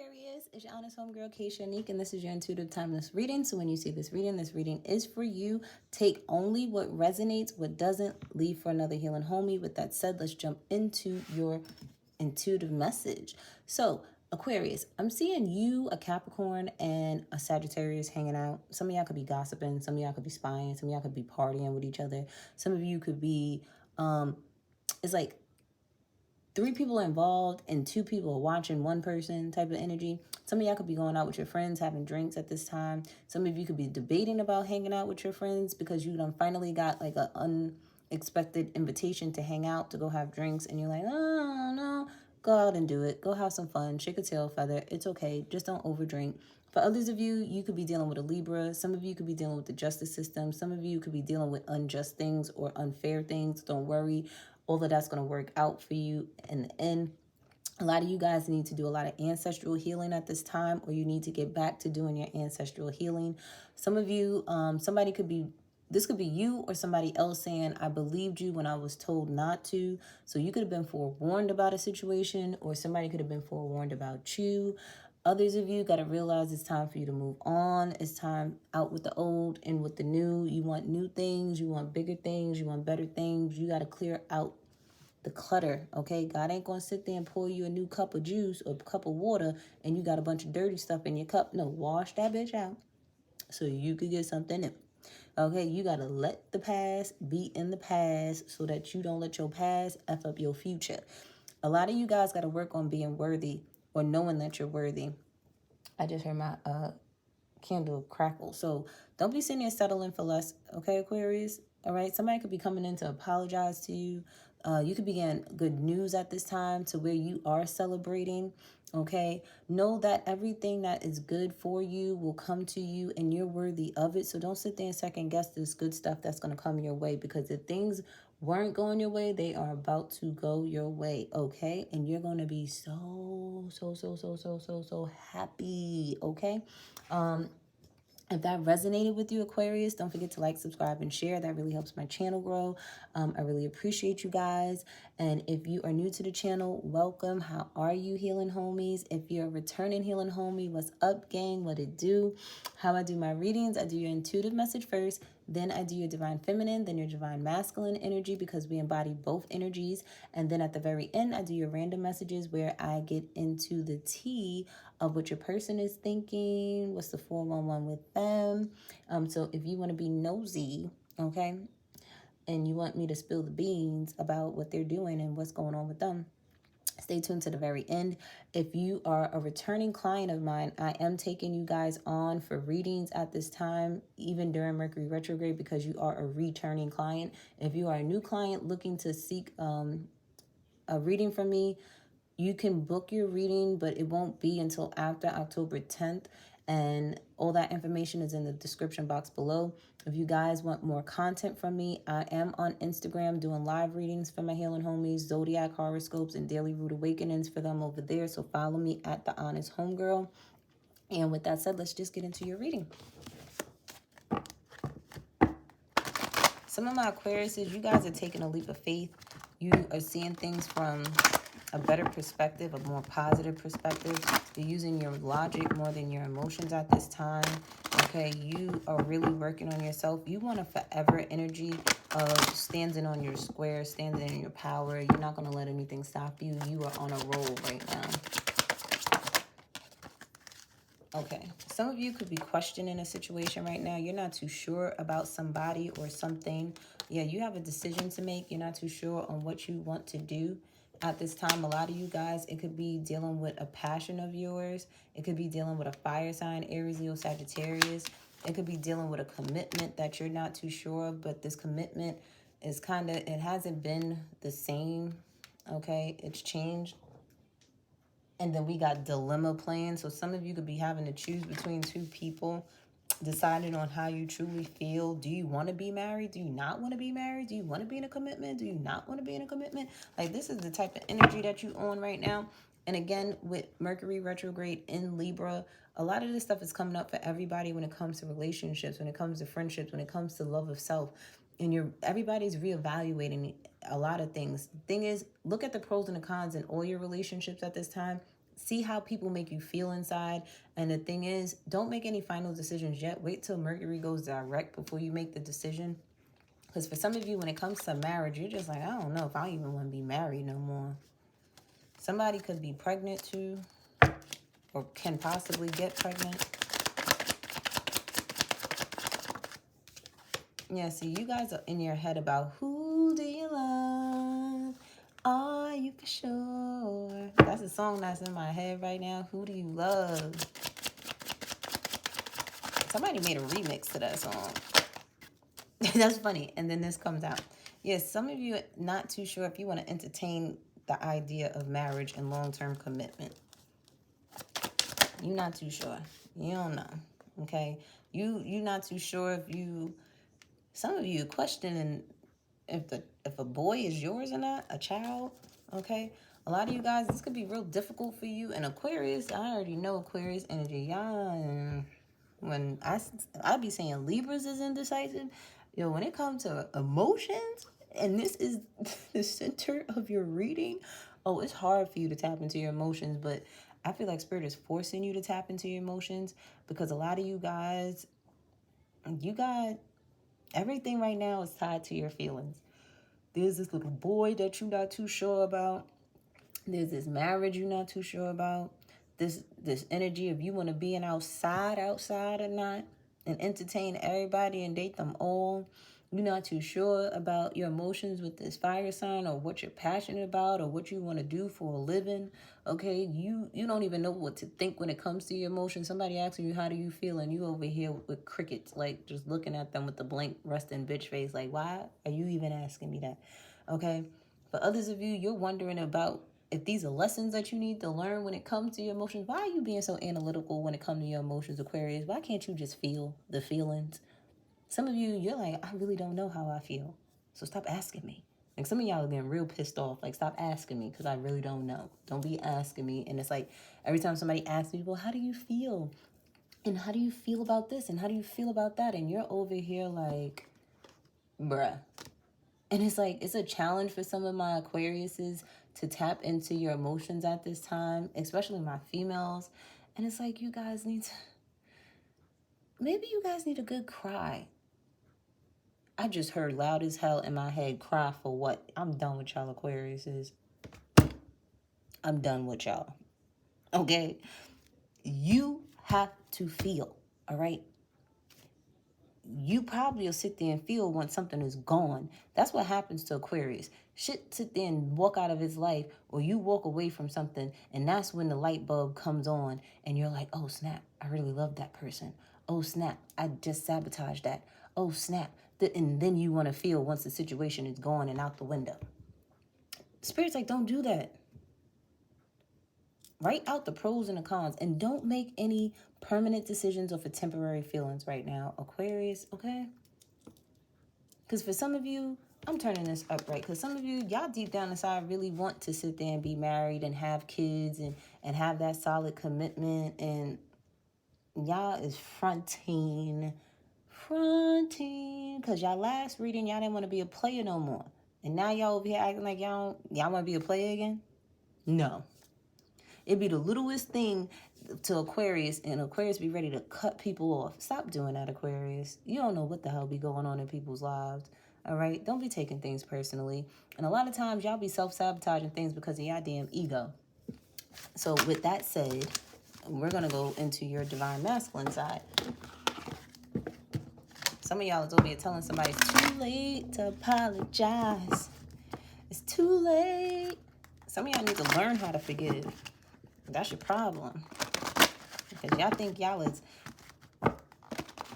Aquarius, it's your honest homegirl, Hᴇɪ, and this is your intuitive timeless reading. So when you see this reading is for you. Take only what resonates, what doesn't, leave for another healing homie. With that said, let's jump into your intuitive message. So Aquarius, I'm seeing you, a Capricorn, and a Sagittarius hanging out. Some of y'all could be gossiping, some of y'all could be spying, some of y'all could be partying with each other. Some of you could be, it's like 3 people involved and 2 people are watching one person type of energy. Some of y'all could be going out with your friends, having drinks at this time. Some of you could be debating about hanging out with your friends because you done finally got like an unexpected invitation to hang out, to go have drinks. And you're like, oh, no, go out and do it. Go have some fun. Shake a tail feather. It's okay. Just don't overdrink. For others of you, you could be dealing with a Libra. Some of you could be dealing with the justice system. Some of you could be dealing with unjust things or unfair things. Don't worry. All of that's going to work out for you in the end. A lot of you guys need to do a lot of ancestral healing at this time, or you need to get back to doing your ancestral healing. Some of you, somebody could be, this could be you or somebody else saying, I believed you when I was told not to. So you could have been forewarned about a situation, or somebody could have been forewarned about you. Others of you got to realize it's time for you to move on. It's time out with the old and with the new. You want new things. You want bigger things. You want better things. You got to clear out the clutter, okay? God ain't going to sit there and pour you a new cup of juice or cup of water and you got a bunch of dirty stuff in your cup. No, wash that bitch out so you could get something new. Okay, you got to let the past be in the past so that you don't let your past F up your future. A lot of you guys got to work on being worthy or knowing that you're worthy. I just heard my candle crackle. So don't be sitting there settling for less, okay, Aquarius? All right, somebody could be coming in to apologize to you. You could be getting good news at this time to where you are celebrating, okay? Know that everything that is good for you will come to you and you're worthy of it. So don't sit there and second guess this good stuff that's going to come your way, because if things weren't going your way, they are about to go your way, okay? And you're going to be so happy, okay? If that resonated with you, Aquarius, don't forget to like, subscribe, and share. That really helps my channel grow. I really appreciate you guys. And if you are new to the channel, welcome. How are you, healing homies? If you're a returning healing homie, what's up, gang? What it do? How I do my readings, I do your intuitive message first. Then I do your divine feminine, then your divine masculine energy, because we embody both energies. And then at the very end, I do your random messages where I get into the tea of what your person is thinking, what's the 411 with them. So if you want to be nosy, okay, and you want me to spill the beans about what they're doing and what's going on with them, stay tuned to the very end. If you are a returning client of mine, I am taking you guys on for readings at this time, even during Mercury retrograde, because you are a returning client. If you are a new client looking to seek a reading from me, you can book your reading, but it won't be until after October 10th. And all that information is in the description box below. If you guys want more content from me, I am on Instagram doing live readings for my healing homies, zodiac horoscopes, and daily root awakenings for them over there. So follow me at The Honest Homegirl. And with that said, let's just get into your reading. Some of my Aquariuses, you guys are taking a leap of faith. You are seeing things from a better perspective, a more positive perspective. You're using your logic more than your emotions at this time. Okay, you are really working on yourself. You want a forever energy of standing on your square, standing in your power. You're not going to let anything stop you. You are on a roll right now. Okay, some of you could be questioning a situation right now. You're not too sure about somebody or something. Yeah, you have a decision to make. You're not too sure on what you want to do at this time. A lot of you guys, it could be dealing with a passion of yours. It could be dealing with a fire sign, Aries, Leo, Sagittarius. It could be dealing with a commitment that you're not too sure of, but this commitment is kind of, it hasn't been the same, okay? It's changed. And then we got dilemma playing. So some of you could be having to choose between 2 people, deciding on how you truly feel. Do you want to be married? Do you not want to be married? Do you want to be in a commitment? Do you not want to be in a commitment? Like, this is the type of energy that you on right now. And again, with Mercury retrograde in Libra, a lot of this stuff is coming up for everybody when it comes to relationships, when it comes to friendships, when it comes to love of self. And everybody's reevaluating a lot of things. Thing is, look at the pros and the cons in all your relationships at this time. see how people make you feel inside. And the thing is, don't make any final decisions yet. Wait till Mercury goes direct before you make the decision. Because for some of you, when it comes to marriage, you're just like, I don't know if I even want to be married no more. Somebody could be pregnant too, or can possibly get pregnant. Yeah, see, you guys are in your head about who do you love? Are you for sure? That's a song that's in my head right now. Who do you love? Somebody made a remix to that song. That's funny. And then this comes out. Yes, some of you are not too sure if you want to entertain the idea of marriage and long-term commitment. You're not too sure. You don't know. Okay? You're not too sure if you... Some of you are questioning if a boy is yours or not, a child. Okay? A lot of you guys, this could be real difficult for you. And Aquarius, I already know Aquarius energy. Y'all, when I be saying Libras is indecisive, yo, when it comes to emotions, and this is the center of your reading, oh, it's hard for you to tap into your emotions, but I feel like Spirit is forcing you to tap into your emotions because a lot of you guys, you got everything right now is tied to your feelings. There's this little boy that you're not too sure about. There's this marriage you're not too sure about. This energy of you want to be an outside or not, and entertain everybody and date them all. You're not too sure about your emotions with this fire sign, or what you're passionate about, or what you want to do for a living. Okay, you don't even know what to think when it comes to your emotions. Somebody asking you, how do you feel? And you over here with crickets, like just looking at them with the blank resting bitch face. Like, why are you even asking me that? Okay, for others of you, you're wondering about if these are lessons that you need to learn when it comes to your emotions. Why are you being so analytical when it comes to your emotions, Aquarius? Why can't you just feel the feelings? Some of you, you're like, I really don't know how I feel. So stop asking me. Like, some of y'all are getting real pissed off. Like, stop asking me because I really don't know. Don't be asking me. And it's like, every time somebody asks me, well, how do you feel? And how do you feel about this? And how do you feel about that? And you're over here like, bruh. And it's like, it's a challenge for some of my Aquariuses to tap into your emotions at this time, especially my females. And it's like, you guys need to, maybe you guys need a good cry. I just heard loud as hell in my head, cry for what? I'm done with y'all, Aquariuses. I'm done with y'all. Okay? You have to feel, all right? You probably will sit there and feel when something is gone. That's what happens to Aquarius. Shit sit there and walk out of his life, or you walk away from something, and that's when the light bulb comes on, and you're like, oh, snap, I really love that person. Oh, snap, I just sabotaged that. Oh, snap. And then you want to feel once the situation is gone and out the window. Spirit's like, don't do that. Write out the pros and the cons, and don't make any permanent decisions or for temporary feelings right now, Aquarius, okay? Because for some of you, I'm turning this up, right? Because some of you, y'all deep down inside really want to sit there and be married and have kids and have that solid commitment, and y'all is fronting. Because y'all last reading, y'all didn't want to be a player no more. And now y'all over here acting like y'all want to be a player again? No. It'd be the littlest thing to Aquarius, and Aquarius be ready to cut people off. Stop doing that, Aquarius. You don't know what the hell be going on in people's lives. All right? Don't be taking things personally. And a lot of times, y'all be self-sabotaging things because of y'all damn ego. So with that said, we're going to go into your divine masculine side. Some of y'all is over here telling somebody it's too late to apologize. It's too late. Some of y'all need to learn how to forgive. That's your problem. Because y'all think y'all is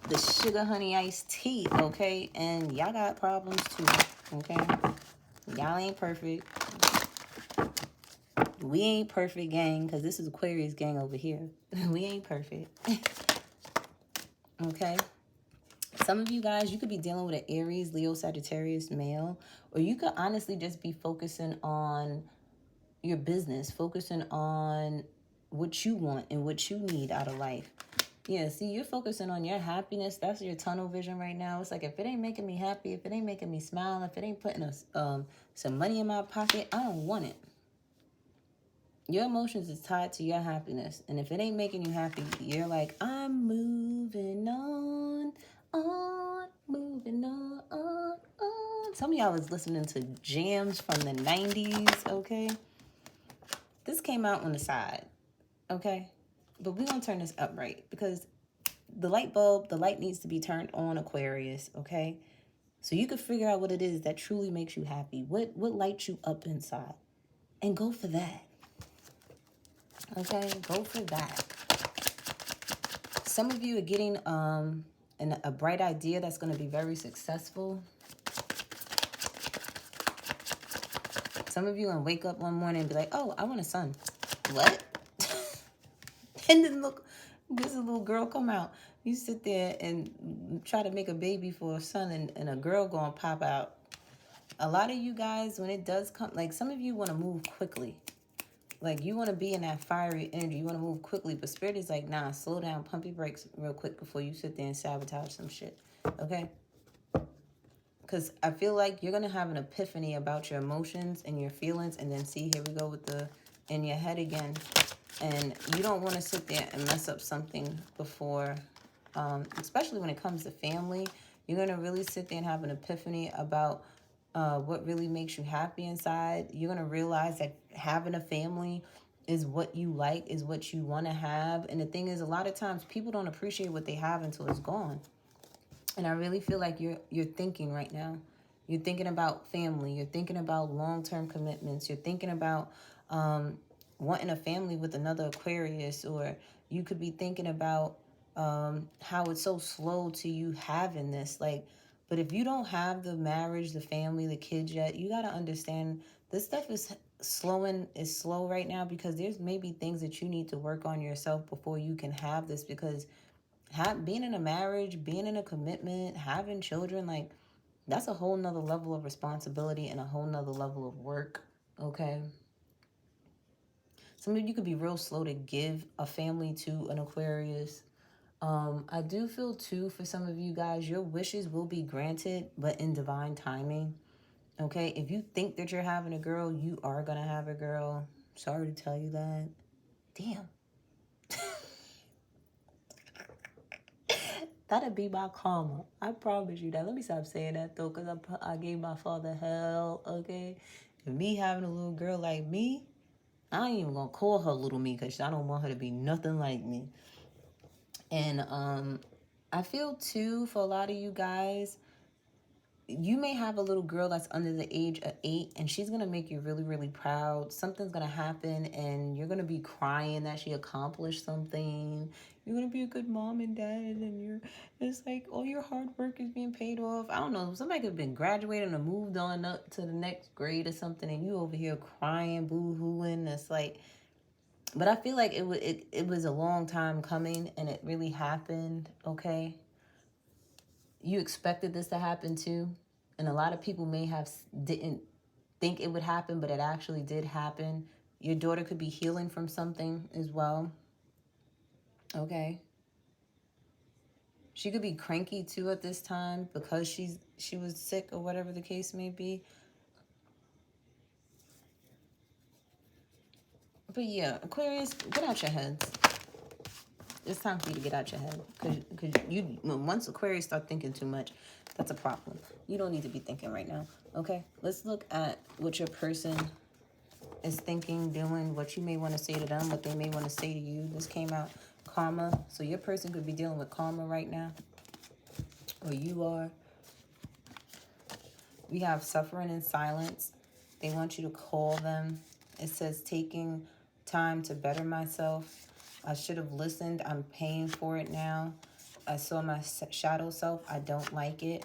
the sugar honey iced tea, okay? And y'all got problems too, okay? Y'all ain't perfect. We ain't perfect, gang, because this is Aquarius gang over here. We ain't perfect. Okay? Some of you guys, you could be dealing with an Aries, Leo, Sagittarius male, or you could honestly just be focusing on your business, focusing on what you want and what you need out of life. Yeah, see, you're focusing on your happiness. That's your tunnel vision right now. It's like, if it ain't making me happy, if it ain't making me smile, if it ain't putting some money in my pocket, I don't want it. Your emotions is tied to your happiness. And if it ain't making you happy, you're like, I'm moving on, moving on. Some of y'all was listening to jams from the 90s, okay? This came out on the side, okay? But we're going to turn this up right because the light needs to be turned on, Aquarius, okay? So you can figure out what it is that truly makes you happy. What lights you up inside? And go for that. Okay, go for that. Some of you are getting a bright idea that's going to be very successful. Some of you going to wake up one morning and be like, oh, I want a son. What? And then look, this little girl come out. You sit there and try to make a baby for a son and a girl going to pop out. A lot of you guys, when it does come, like some of you want to move quickly. Like you want to be in that fiery energy. You want to move quickly. But Spirit is like, nah, slow down, pump your brakes real quick before you sit there and sabotage some shit. Okay? Because I feel like you're going to have an epiphany about your emotions and your feelings. And then see, here we go with the in your head again. And you don't want to sit there and mess up something before, especially when it comes to family. You're going to really sit there and have an epiphany about what really makes you happy inside. You're going to realize that having a family is what you like, is what you want to have. And the thing is, a lot of times people don't appreciate what they have until it's gone. And I really feel like you're thinking right now. You're thinking about family. You're thinking about long-term commitments. You're thinking about wanting a family with another Aquarius. Or you could be thinking about how it's so slow to you having this. Like, but if you don't have the marriage, the family, the kids yet, you got to understand this stuff is slow right now because there's maybe things that you need to work on yourself before you can have this. Because being in a marriage, being in a commitment, having children, like that's a whole nother level of responsibility and a whole nother level of work. Okay. Some of you could be real slow to give a family to an Aquarius. I do feel too for some of you guys, your wishes will be granted, but in divine timing. Okay. If you think that you're having a girl, you are going to have a girl. Sorry to tell you that. Damn. That'd be my karma. I promise you that. Let me stop saying that though, because I gave my father hell, okay? And me having a little girl like me, I ain't even gonna call her little me because I don't want her to be nothing like me. And I feel too for a lot of you guys, you may have a little girl that's under the age of 8 and she's going to make you really, really proud. Something's going to happen and you're going to be crying that she accomplished something. You're going to be a good mom and dad and it's like all your hard work is being paid off. I don't know. Somebody could have been graduating or moved on up to the next grade or something and you over here crying, boo-hooing. It's like, but I feel like it was a long time coming and it really happened, okay? You expected this to happen too. And a lot of people didn't think it would happen, but it actually did happen. Your daughter could be healing from something as well. Okay. She could be cranky too at this time because she was sick or whatever the case may be. But yeah, Aquarius, get out your heads. It's time for you to get out your head. Because once Aquarius start thinking too much, that's a problem. You don't need to be thinking right now. Okay? Let's look at what your person is thinking, doing, what you may want to say to them, what they may want to say to you. This came out karma. So your person could be dealing with karma right now. Or you are. We have suffering in silence. They want you to call them. It says taking time to better myself. I should have listened. I'm paying for it now. I saw my shadow self. I don't like it.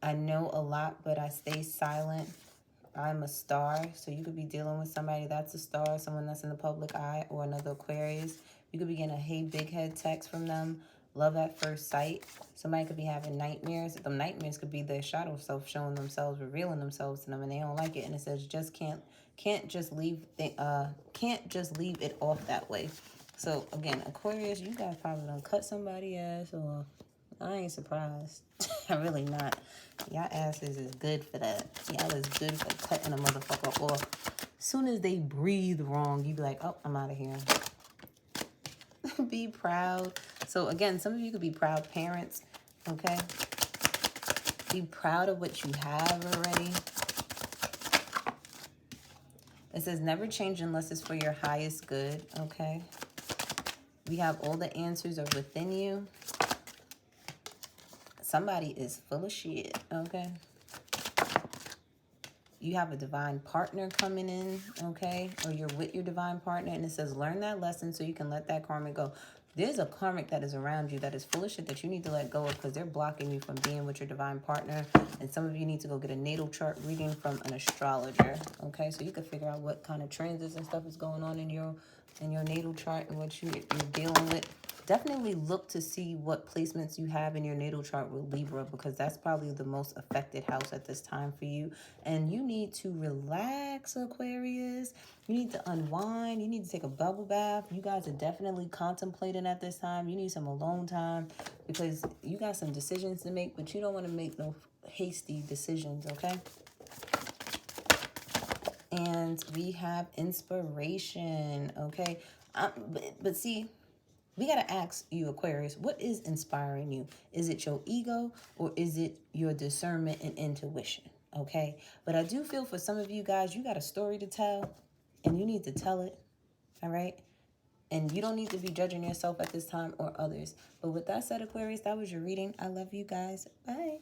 I know a lot, but I stay silent. I'm a star. So you could be dealing with somebody that's a star, someone that's in the public eye, or another Aquarius. You could be getting a hey big head text from them. Love at first sight. Somebody could be having nightmares. The nightmares could be their shadow self showing themselves, revealing themselves to them, and they don't like it. And it says just can't just leave it off that way. So again, Aquarius, you guys probably done cut somebody ass, or I ain't surprised. I'm really not. Y'all asses is good for that. Y'all is good for cutting a motherfucker off. soon as they breathe wrong, you be like, oh, I'm out of here. Be proud. So again, some of you could be proud parents, okay? Be proud of what you have already. It says never change unless it's for your highest good, okay? We have all the answers are within you. Somebody is full of shit, okay? You have a divine partner coming in, okay? Or you're with your divine partner, and it says learn that lesson so you can let that karmic go. There's a karmic that is around you that is full of shit that you need to let go of because they're blocking you from being with your divine partner. And some of you need to go get a natal chart reading from an astrologer, okay? So you can figure out what kind of transits and stuff is going on in your natal chart and what you're dealing with. Definitely look to see what placements you have in your natal chart with Libra, because that's probably the most affected house at this time for you. And you need to relax, Aquarius. You need to unwind. You need to take a bubble bath. You guys are definitely contemplating at this time. You need some alone time because you got some decisions to make, but you don't want to make no hasty decisions, okay? And we have inspiration, okay? But see, we got to ask you, Aquarius, what is inspiring you? Is it your ego or is it your discernment and intuition? Okay. But I do feel for some of you guys, you got a story to tell and you need to tell it. All right. And you don't need to be judging yourself at this time or others. But with that said, Aquarius, that was your reading. I love you guys. Bye.